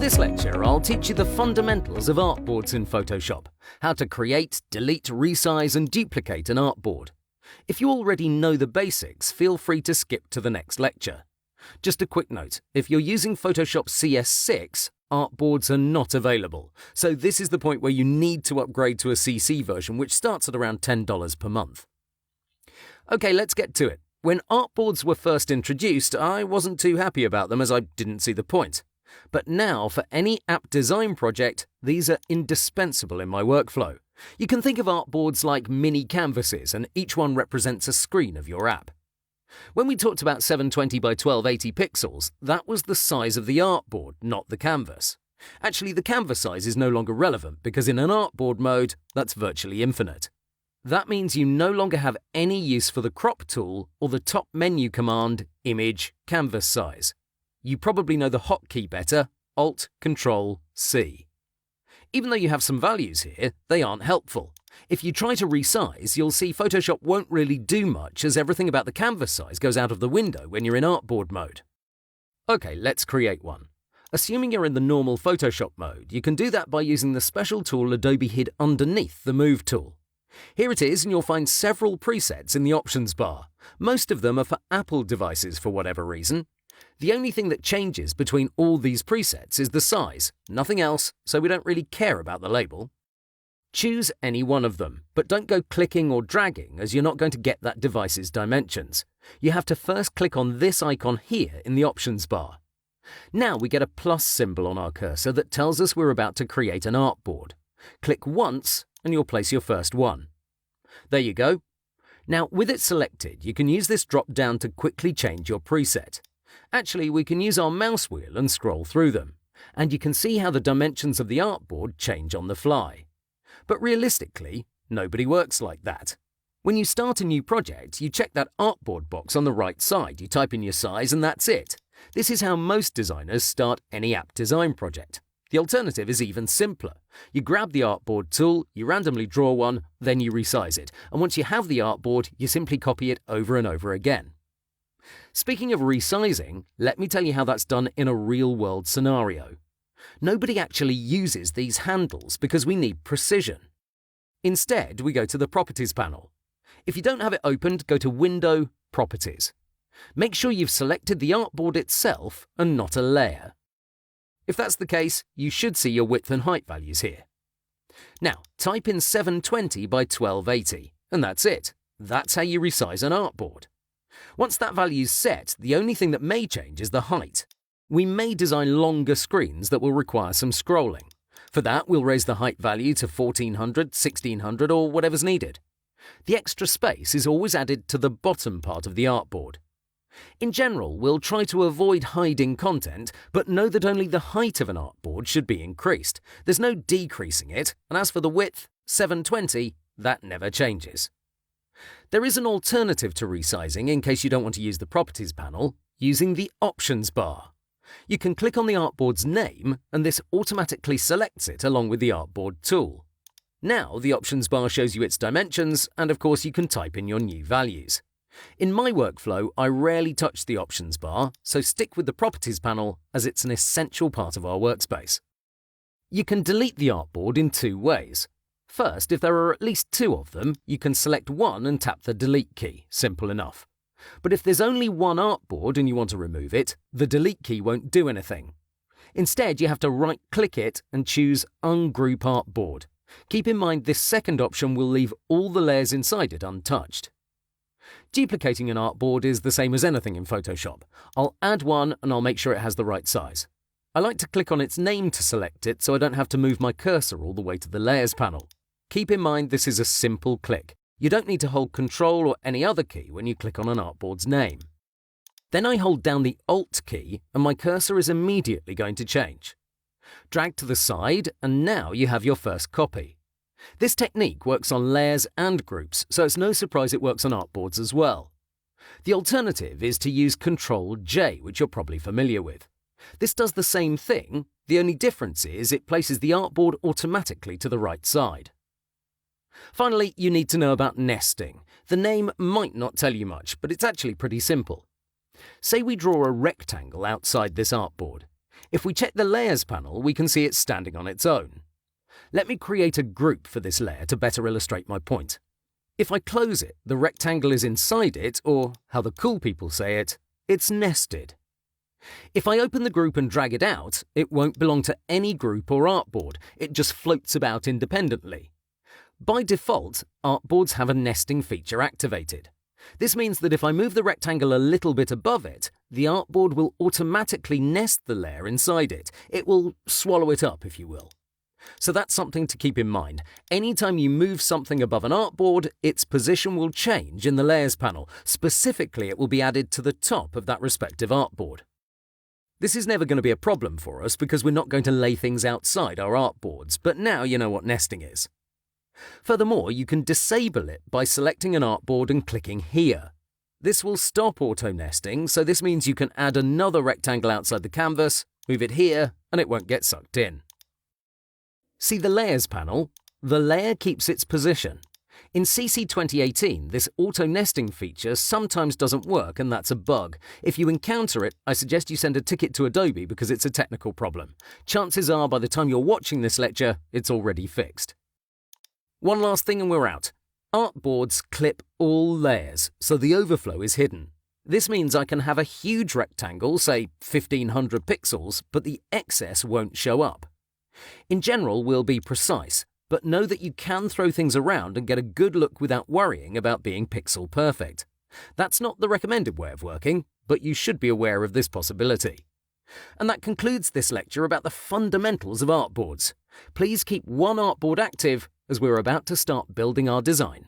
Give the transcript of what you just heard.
this lecture, I'll teach you the fundamentals of artboards in Photoshop, how to create, delete, resize and duplicate an artboard. If you already know the basics, feel free to skip to the next lecture. Just a quick note, if you're using Photoshop CS6, artboards are not available, so this is the point where you need to upgrade to a CC version, which starts at around $10 per month. Okay, let's get to it. When artboards were first introduced, I wasn't too happy about them as I didn't see the point. But now, for any app design project, these are indispensable in my workflow. You can think of artboards like mini canvases, and each one represents a screen of your app. When we talked about 720 by 1280 pixels, that was the size of the artboard, not the canvas. Actually, the canvas size is no longer relevant because in an artboard mode, that's virtually infinite. That means you no longer have any use for the crop tool or the top menu command, image, canvas size. You probably know the hotkey better, Alt, Control, C. Even though you have some values here, they aren't helpful. If you try to resize, you'll see Photoshop won't really do much as everything about the canvas size goes out of the window when you're in artboard mode. Okay, let's create one. Assuming you're in the normal Photoshop mode, you can do that by using the special tool Adobe hid underneath the Move tool. Here it is, and you'll find several presets in the options bar. Most of them are for Apple devices for whatever reason. The only thing that changes between all these presets is the size, nothing else, so we don't really care about the label. Choose any one of them, but don't go clicking or dragging as you're not going to get that device's dimensions. You have to first click on this icon here in the options bar. Now we get a plus symbol on our cursor that tells us we're about to create an artboard. Click once and you'll place your first one. There you go. Now with it selected, you can use this drop down to quickly change your preset. Actually, we can use our mouse wheel and scroll through them, and you can see how the dimensions of the artboard change on the fly. But realistically, nobody works like that. When you start a new project, you check that artboard box on the right side, you type in your size and that's it. This is how most designers start any app design project. The alternative is even simpler. You grab the artboard tool, you randomly draw one, then you resize it, and once you have the artboard, you simply copy it over and over again. Speaking of resizing, let me tell you how that's done in a real-world scenario. Nobody actually uses these handles because we need precision. Instead, we go to the Properties panel. If you don't have it opened, go to Window, Properties. Make sure you've selected the artboard itself and not a layer. If that's the case, you should see your width and height values here. Now, type in 720 by 1280, and that's it. That's how you resize an artboard. Once that value's set, the only thing that may change is the height. We may design longer screens that will require some scrolling. For that, we'll raise the height value to 1400, 1600 or whatever's needed. The extra space is always added to the bottom part of the artboard. In general, we'll try to avoid hiding content, but know that only the height of an artboard should be increased. There's no decreasing it, and as for the width, 720, that never changes. There is an alternative to resizing in case you don't want to use the Properties panel, using the Options bar. You can click on the artboard's name, and this automatically selects it along with the artboard tool. Now the Options bar shows you its dimensions, and of course you can type in your new values. In my workflow, I rarely touch the Options bar, so stick with the Properties panel as it's an essential part of our workspace. You can delete the artboard in two ways. First, if there are at least two of them, you can select one and tap the Delete key, simple enough. But if there's only one artboard and you want to remove it, the Delete key won't do anything. Instead, you have to right-click it and choose Ungroup Artboard. Keep in mind this second option will leave all the layers inside it untouched. Duplicating an artboard is the same as anything in Photoshop. I'll add one and I'll make sure it has the right size. I like to click on its name to select it so I don't have to move my cursor all the way to the Layers panel. Keep in mind this is a simple click. You don't need to hold Control or any other key when you click on an artboard's name. Then I hold down the Alt key and my cursor is immediately going to change. Drag to the side and now you have your first copy. This technique works on layers and groups, so it's no surprise it works on artboards as well. The alternative is to use Ctrl-J, which you're probably familiar with. This does the same thing, the only difference is it places the artboard automatically to the right side. Finally, you need to know about nesting. The name might not tell you much, but it's actually pretty simple. Say we draw a rectangle outside this artboard. If we check the Layers panel, we can see it's standing on its own. Let me create a group for this layer to better illustrate my point. If I close it, the rectangle is inside it, or, how the cool people say it, it's nested. If I open the group and drag it out, it won't belong to any group or artboard, it just floats about independently. By default, artboards have a nesting feature activated. This means that if I move the rectangle a little bit above it, the artboard will automatically nest the layer inside it. It will swallow it up, if you will. So that's something to keep in mind. Anytime you move something above an artboard, its position will change in the Layers panel. Specifically, it will be added to the top of that respective artboard. This is never going to be a problem for us because we're not going to lay things outside our artboards, but now you know what nesting is. Furthermore, you can disable it by selecting an artboard and clicking here. This will stop auto-nesting, so this means you can add another rectangle outside the canvas, move it here, and it won't get sucked in. See the Layers panel? The layer keeps its position. In CC 2018, this auto-nesting feature sometimes doesn't work, and that's a bug. If you encounter it, I suggest you send a ticket to Adobe because it's a technical problem. Chances are, by the time you're watching this lecture, it's already fixed. One last thing and we're out. Artboards clip all layers, so the overflow is hidden. This means I can have a huge rectangle, say 1500 pixels, but the excess won't show up. In general, we'll be precise, but know that you can throw things around and get a good look without worrying about being pixel perfect. That's not the recommended way of working, but you should be aware of this possibility. And that concludes this lecture about the fundamentals of artboards. Please keep one artboard active as we're about to start building our design.